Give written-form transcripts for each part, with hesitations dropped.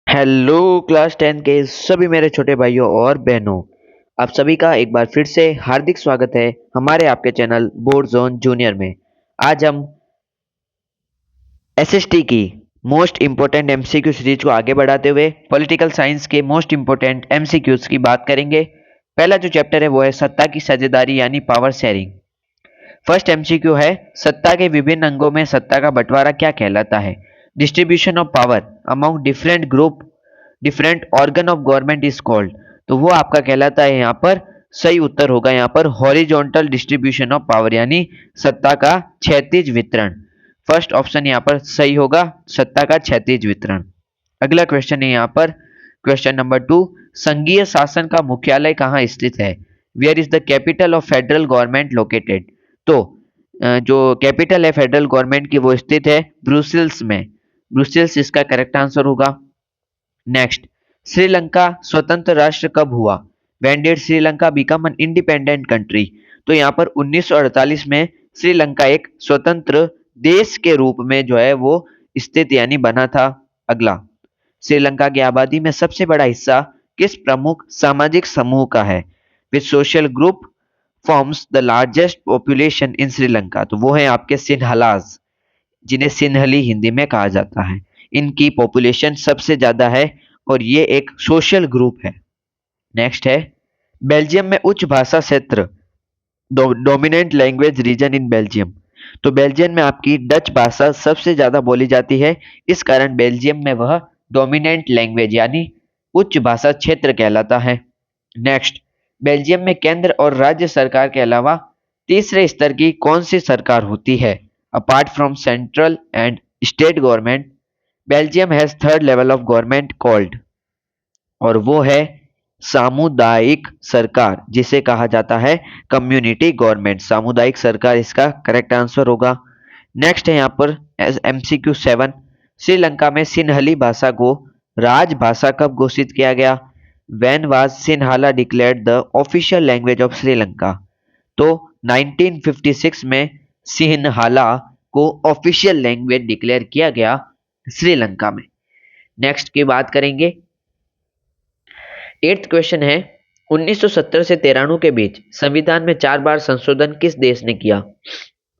Hello class 10 के सभी मेरे छोटे भाइयों और बहनों। आप सभी का एक बार फिर से हार्दिक स्वागत है हमारे आपके चैनल बोर्ड जोन जूनियर में। आज हम एसएसटी की मोस्ट इम्पोर्टेंट एमसीक्यू सीरीज को आगे बढ़ाते हुए पॉलिटिकल साइंस के मोस्ट इम्पोर्टेंट एमसीक्यूज की बात करेंगे। पहला जो चैप्टर है वो है सत्ता की साझेदारी यानी पावर शेयरिंग। फर्स्ट एमसीक्यू है, सत्ता के विभिन्न अंगों में सत्ता का बंटवारा क्या कहलाता है? Distribution of power among different group different organ of government is called. तो वो आपका कहलाता है यहाँ पर, सही उत्तर होगा यहाँ पर हॉरिजॉन्टल डिस्ट्रीब्यूशन ऑफ पावर यानी सत्ता का क्षैतिज वितरण। फर्स्ट ऑप्शन यहाँ पर सही होगा, सत्ता का क्षैतिज वितरण। अगला क्वेश्चन है यहाँ पर, क्वेश्चन नंबर 2, संघीय शासन का मुख्यालय कहाँ स्थित है? Where is the capital of federal government located? तो जो कैपिटल है फेडरल गवर्नमेंट की वो स्थित है ब्रुसेल्स में। ब्रुसेल्स इसका करेक्ट आंसर होगा। नेक्स्ट, श्रीलंका स्वतंत्र राष्ट्र कब हुआ? When did Sri Lanka become an independent country? तो यहाँ पर 1948 में श्रीलंका एक स्वतंत्र देश के रूप में जो है वो स्थित यानी बना था। अगला, श्रीलंका की आबादी में सबसे बड़ा हिस्सा किस प्रमुख सामाजिक समूह का है? Which social group forms the largest population in Sri Lanka? तो वो है आपके सिन्हलाज, जिन्हें सिन्हली हिंदी में कहा जाता है। इनकी पॉपुलेशन सबसे ज्यादा है और ये एक सोशल ग्रुप है। नेक्स्ट है, बेल्जियम में उच्च भाषा क्षेत्र dominant language region in Belgium. तो बेल्जियम में आपकी डच भाषा सबसे ज्यादा बोली जाती है, इस कारण बेल्जियम में वह डोमिनेंट लैंग्वेज यानी उच्च भाषा क्षेत्र कहलाता है। नेक्स्ट, बेल्जियम में केंद्र और राज्य सरकार के अलावा तीसरे स्तर की कौन सी सरकार होती है? Apart from central and state government, Belgium has third level of government called, और वो है सामुदायिक सरकार, जिसे कहा जाता है कम्युनिटी गवर्नमेंट। सामुदायिक सरकार इसका करेक्ट आंसर होगा। नेक्स्ट है यहाँ पर एमसीक्यू 7, श्रीलंका में सिन्हली भाषा को राजभाषा कब घोषित किया गया? When was Sinhala declared the official language of Sri Lanka? तो 1956 में सिन्हाला को ऑफिशियल लैंग्वेज डिक्लेयर किया गया श्रीलंका में। नेक्स्ट की बात करेंगे, 8th क्वेश्चन है, 1970 से 93 के बीच संविधान में 4 बार संशोधन किस देश ने किया?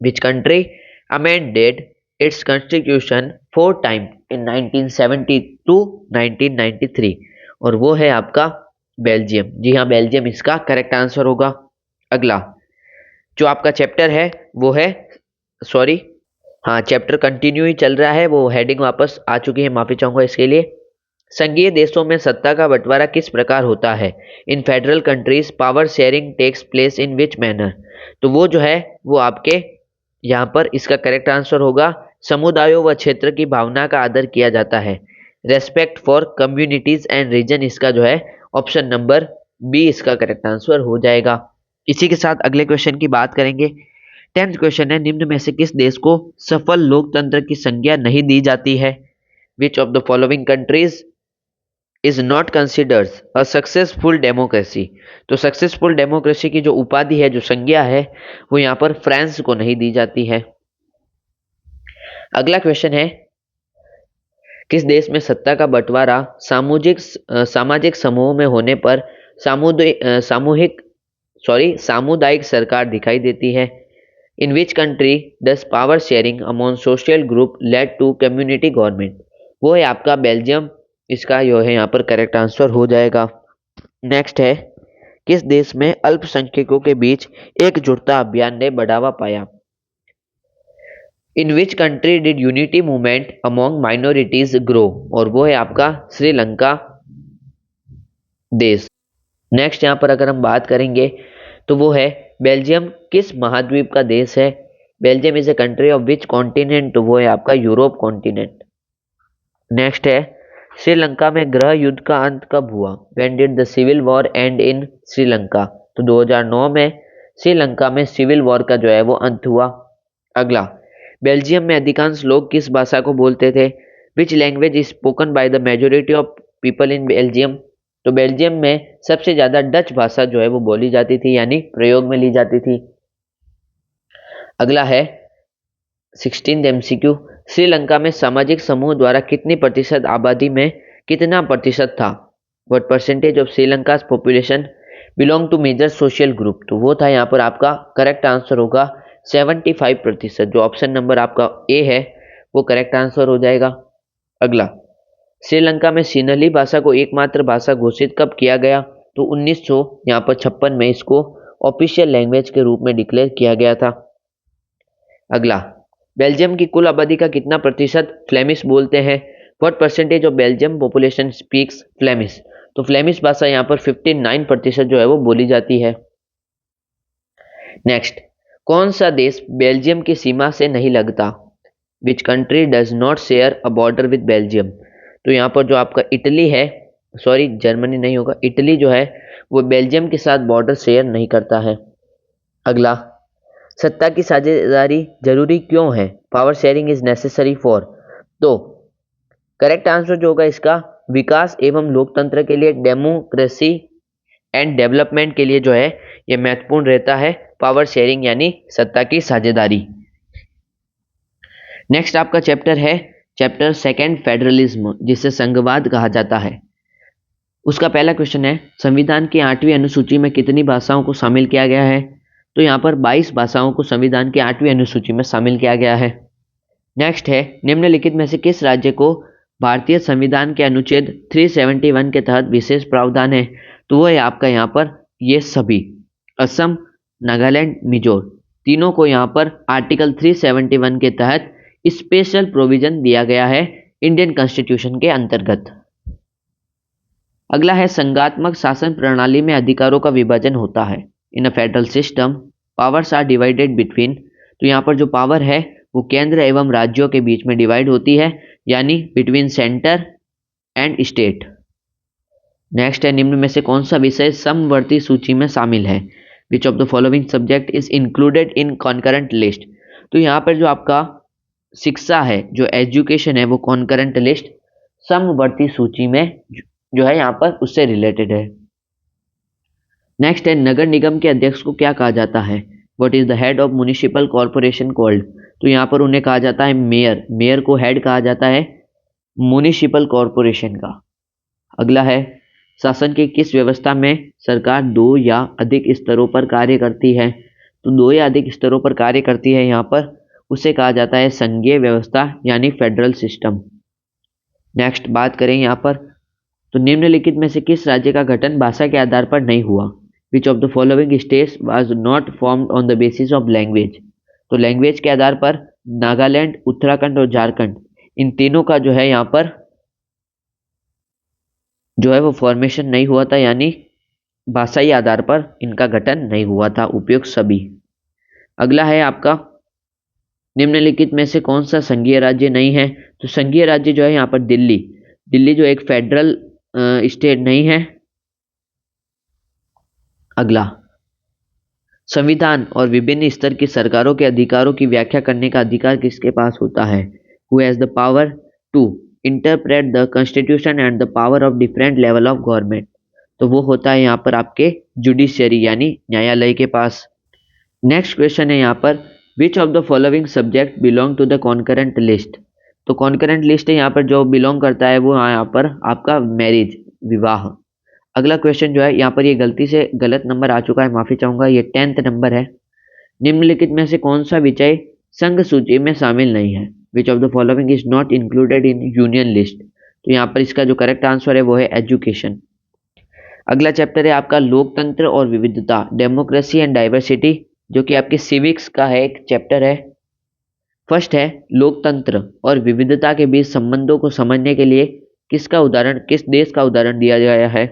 Which country amended its constitution 4 time in 1970 to 1993? और वो है आपका बेल्जियम। जी हाँ, बेल्जियम इसका करेक्ट आंसर होगा। अगला जो आपका चैप्टर है वो है, सॉरी हाँ चैप्टर कंटिन्यू ही चल रहा है, वो हेडिंग वापस आ चुकी है, माफी चाहूंगा इसके लिए। संघीय देशों में सत्ता का बंटवारा किस प्रकार होता है? In federal countries power sharing takes place in which manner? तो वो जो है वो आपके यहाँ पर इसका करेक्ट आंसर होगा, समुदायों व क्षेत्र की भावना का आदर किया जाता है। Respect for communities and region इसका जो है ऑप्शन नंबर बी इसका करेक्ट आंसर हो जाएगा। इसी के साथ अगले क्वेश्चन की बात करेंगे। 10th क्वेश्चन है, निम्न में से किस देश को सफल लोकतंत्र की संज्ञा नहीं दी जाती है? विच of the following countries is not considers a successful democracy? तो सक्सेसफुल डेमोक्रेसी की जो उपाधि है, जो संज्ञा है, वो यहाँ पर फ्रांस को नहीं दी जाती है। अगला क्वेश्चन है, किस देश में सत्ता का बंटवारा सामाजिक समूह में होने पर सामुदायिक सरकार दिखाई देती है? In which country does power sharing among social group led to community government? वो है आपका बेल्जियम, इसका जो है यहाँ पर करेक्ट आंसर हो जाएगा। नेक्स्ट है, किस देश में अल्पसंख्यकों के बीच एकजुटता अभियान ने बढ़ावा पाया? In which country did unity movement among minorities grow? और वो है आपका श्रीलंका देश। नेक्स्ट यहाँ पर अगर हम बात करेंगे तो वो है बेल्जियम किस महाद्वीप का देश है? Belgium is a country of which continent? वो है आपका यूरोप कॉन्टिनेंट। नेक्स्ट है, श्रीलंका में गृह युद्ध का अंत कब हुआ? When did the civil war end in Sri Lanka? तो 2009 में श्रीलंका में सिविल वॉर का जो है वो अंत हुआ। अगला, बेल्जियम में अधिकांश लोग किस भाषा को बोलते थे? Which language is spoken by the majority of people in Belgium? तो बेल्जियम में सबसे ज्यादा डच भाषा जो है वो बोली जाती थी यानी प्रयोग में ली जाती थी। अगला है 16th एमसीक्यू, श्रीलंका में सामाजिक समूह द्वारा कितनी प्रतिशत आबादी में कितना प्रतिशत था? What percentage of Sri Lanka population belong to major social group? तो वो था यहाँ पर आपका करेक्ट आंसर होगा 75%। जो ऑप्शन नंबर आपका ए है वो करेक्ट आंसर हो जाएगा। अगला, श्रीलंका में सिन्हली भाषा को एकमात्र भाषा घोषित कब किया गया? तो 1956 में इसको ऑफिशियल लैंग्वेज के रूप में डिक्लेयर किया गया था। अगला, बेल्जियम की कुल आबादी का कितना प्रतिशत फ्लेमिश बोलते हैं? What percentage of Belgium population speaks Flemish? तो फ्लेमिश भाषा यहाँ पर 59% जो है वो बोली जाती है। नेक्स्ट, कौन सा देश बेल्जियम की सीमा से नहीं लगता? विच country does not share a border with Belgium? तो यहाँ पर जो आपका इटली है, सॉरी जर्मनी नहीं होगा, इटली जो है वो बेल्जियम के साथ बॉर्डर शेयर नहीं करता है। अगला, सत्ता की साझेदारी जरूरी क्यों है? Power sharing is necessary for? तो करेक्ट आंसर जो होगा इसका, विकास एवं लोकतंत्र के लिए, डेमोक्रेसी एंड डेवलपमेंट के लिए जो है ये महत्वपूर्ण रहता है पावर शेयरिंग यानी सत्ता की साझेदारी। नेक्स्ट आपका चैप्टर है चैप्टर सेकंड फेडरलिज्म, जिसे संघवाद कहा जाता है। उसका पहला क्वेश्चन है, संविधान की 8वीं अनुसूची में कितनी भाषाओं को शामिल किया गया है? तो यहाँ पर 22 भाषाओं को संविधान की 8वीं अनुसूची में शामिल किया गया है। नेक्स्ट है, निम्नलिखित में से किस राज्य को भारतीय संविधान के अनुच्छेद 371 के तहत विशेष प्रावधान है? तो वो है आपका यहाँ पर ये सभी, असम, नागालैंड, मिजोर, तीनों को यहाँ पर आर्टिकल 371 के तहत स्पेशल प्रोविजन दिया गया है इंडियन कॉन्स्टिट्यूशन के अंतर्गत। अगला है, संघात्मक शासन प्रणाली में अधिकारों का विभाजन होता है। In a federal system powers are divided between? तो यहाँ पर जो पावर है वो केंद्र एवं राज्यों के बीच में डिवाइड होती है, यानी between centre and state. Next है, निम्न में से कौन सा विषय समवर्ती सूची में शामिल है? विच of the following subject is included in concurrent list? तो यहाँ पर जो आपका शिक्षा है, जो एजुकेशन है, वो कॉन्करेंट लिस्ट समवर्ती सूची में जो है यहाँ पर उससे रिलेटेड है। नेक्स्ट है, नगर निगम के अध्यक्ष को क्या कहा जाता है? What is the head of municipal corporation called? तो यहाँ पर उन्हें कहा जाता है मेयर। मेयर को हेड कहा जाता है म्युनिसिपल कॉर्पोरेशन का। अगला है, शासन की किस व्यवस्था में सरकार 2 या अधिक स्तरों पर कार्य करती है? तो 2 या अधिक स्तरों पर कार्य करती है यहाँ पर, उसे कहा जाता है संघीय व्यवस्था यानी फेडरल सिस्टम। नेक्स्ट बात करें यहाँ पर, तो निम्नलिखित में से किस राज्य का गठन भाषा के आधार पर नहीं हुआ? विच of the following states was not formed on the basis of language? तो लैंग्वेज के आधार पर नागालैंड, उत्तराखंड और झारखंड, इन तीनों का जो है यहाँ पर जो है वो फॉर्मेशन नहीं हुआ था, यानी भाषाई आधार पर इनका गठन नहीं हुआ था, उपयुक्त सभी। अगला है आपका, निम्नलिखित में से कौन सा संघीय राज्य नहीं है? तो संघीय राज्य जो है यहाँ पर दिल्ली, दिल्ली जो एक फेडरल स्टेट नहीं है। अगला, संविधान और विभिन्न स्तर की सरकारों के अधिकारों की व्याख्या करने का अधिकार किसके पास होता है? Who has the power to interpret the constitution and the power of different level of government? तो वो होता है यहाँ पर आपके जुडिशियरी यानी न्यायालय के पास। नेक्स्ट क्वेश्चन है यहाँ पर, which of the following subject belong to the concurrent list? तो कॉन्करेंट लिस्ट है यहाँ पर जो बिलोंग करता है वो यहाँ पर आपका मैरिज, विवाह। अगला क्वेश्चन जो है यहाँ पर ये गलती से गलत नंबर आ चुका है, माफी चाहूंगा, ये 10th नंबर है। निम्नलिखित में से कौन सा विषय संघ सूची में शामिल नहीं है? विच of the following is not included in union list? तो यहाँ पर इसका जो करेक्ट आंसर है वो है एजुकेशन। अगला चैप्टर है आपका लोकतंत्र और विविधता, डेमोक्रेसी एंड डाइवर्सिटी, जो कि आपके सिविक्स का है एक चैप्टर है। फर्स्ट है, लोकतंत्र और विविधता के बीच संबंधों को समझने के लिए किस देश का उदाहरण दिया गया है?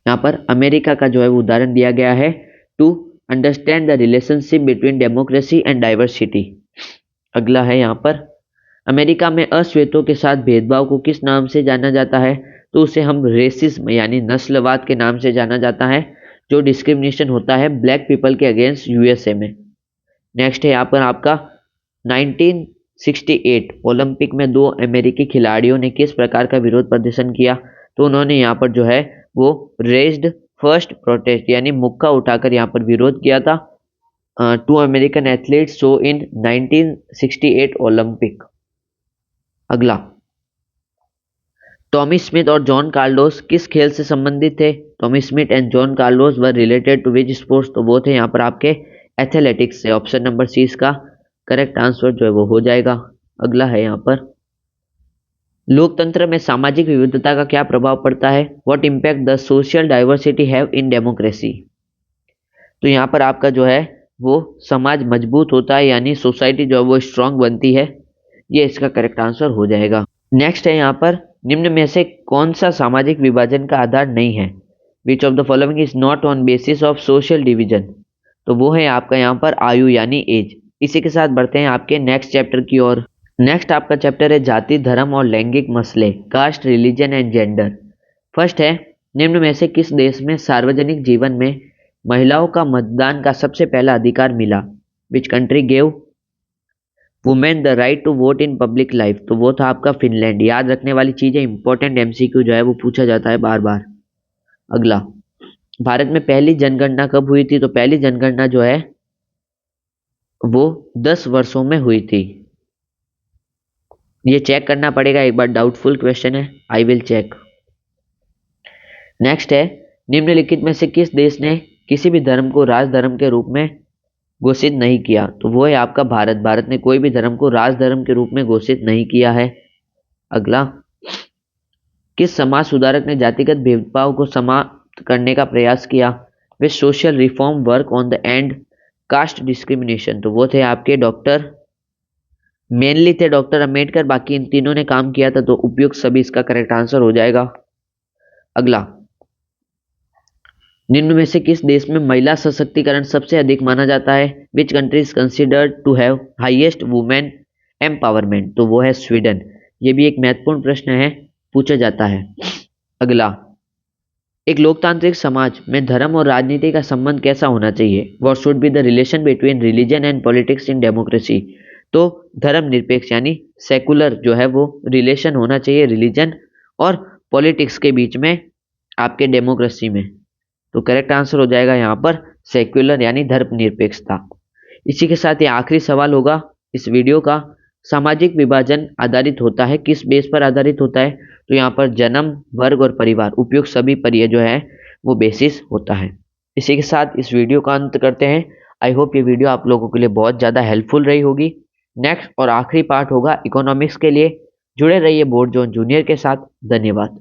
यहाँ पर अमेरिका का जो है वो उदाहरण दिया गया है, to understand the relationship between democracy and diversity. अगला है यहाँ पर, अमेरिका में अश्वेतों के साथ भेदभाव को किस नाम से जाना जाता है? तो उसे हम रेसिज्म यानी नस्लवाद के नाम से जाना जाता है, जो डिस्क्रिमिनेशन होता है ब्लैक पीपल के अगेंस्ट यूएसए में। नेक्स्ट है यहाँ पर आपका 1968 ओलंपिक में 2 अमेरिकी खिलाड़ियों ने किस प्रकार का विरोध प्रदर्शन किया? तो उन्होंने यहाँ पर जो है वो रेज्ड फर्स्ट प्रोटेस्ट यानी मुक्का उठाकर यहाँ पर विरोध किया था 2 American athletes so in 1968 Olympic. अगला, टॉमी स्मिथ और जॉन कार्लोस किस खेल से संबंधित थे? Tommy Smith and John Carlos were related to which sports? तो वो थे यहाँ पर आपके एथलेटिक्स से। ऑप्शन नंबर सी इसका करेक्ट आंसर जो है वो हो जाएगा। अगला है यहाँ पर, लोकतंत्र में सामाजिक विविधता का क्या प्रभाव पड़ता है? What impact the social diversity have in democracy? तो यहाँ पर आपका जो है वो समाज मजबूत होता है, यानी सोसाइटी जो है वो स्ट्रांग बनती है। ये इसका करेक्ट आंसर हो जाएगा। नेक्स्ट है यहाँ पर, निम्न में से कौन सा सामाजिक विभाजन का आधार नहीं है? विच of the following is not on basis of social division? तो वो है आपका यहाँ पर आयु यानी एज। इसी के साथ बढ़ते हैं आपके नेक्स्ट चैप्टर की ओर। नेक्स्ट आपका चैप्टर है जाति, धर्म और लैंगिक मसले, caste, religion and gender. First है, निम्न में से किस देश में सार्वजनिक जीवन में महिलाओं का मतदान का सबसे पहला अधिकार मिला? Which country gave women the right to vote in public life? तो वो था आपका फिनलैंड। याद रखने वाली चीज है, इंपॉर्टेंट एमसीक्यू जो है वो पूछा जाता है बार बार। अगला, भारत में पहली जनगणना कब हुई थी? तो पहली जनगणना जो है वो 10 वर्षों में हुई थी। ये चेक करना पड़ेगा एक बार, डाउटफुल क्वेश्चन है, आई विल चेक। नेक्स्ट है, निम्नलिखित में से किस देश ने किसी भी धर्म को राजधर्म के रूप में घोषित नहीं किया? तो वो है आपका भारत। भारत ने कोई भी धर्म को राजधर्म के रूप में घोषित नहीं किया है। अगला, किस समाज सुधारक ने जातिगत भेदभाव को समाप्त करने का प्रयास किया? वे social reform work on the end caste discrimination? तो वो थे आपके डॉक्टर, मेनली थे डॉक्टर अंबेडकर, बाकी इन तीनों ने काम किया था। तो उपयुक्त सभी इसका करेक्ट आंसर हो जाएगा। अगला, निम्न में से किस देश में महिला सशक्तिकरण सबसे अधिक माना जाता है? Which country is considered to have highest women empowerment? तो वो है स्वीडन। ये भी एक महत्वपूर्ण प्रश्न है, पूछा जाता है। अगला, एक लोकतांत्रिक समाज में धर्म और राजनीति का संबंध कैसा होना चाहिए? What should be the relation between religion and politics in democracy? तो धर्म निरपेक्ष यानी सेकुलर जो है वो रिलेशन होना चाहिए रिलीजन और पॉलिटिक्स के बीच में आपके डेमोक्रेसी में। तो करेक्ट आंसर हो जाएगा यहाँ पर सेक्युलर यानी धर्मनिरपेक्षता। इसी के साथ ये आखिरी सवाल होगा इस वीडियो का, सामाजिक विभाजन आधारित होता है, किस बेस पर आधारित होता है? तो यहाँ पर जन्म, वर्ग और परिवार, उपयुक्त सभी पर यह जो है वो बेसिस होता है। इसी के साथ इस वीडियो का अंत करते हैं। आई होप ये वीडियो आप लोगों के लिए बहुत ज़्यादा हेल्पफुल रही होगी। नेक्स्ट और आखिरी पार्ट होगा इकोनॉमिक्स के लिए। जुड़े रहिए बोर्ड जोन जूनियर के साथ। धन्यवाद।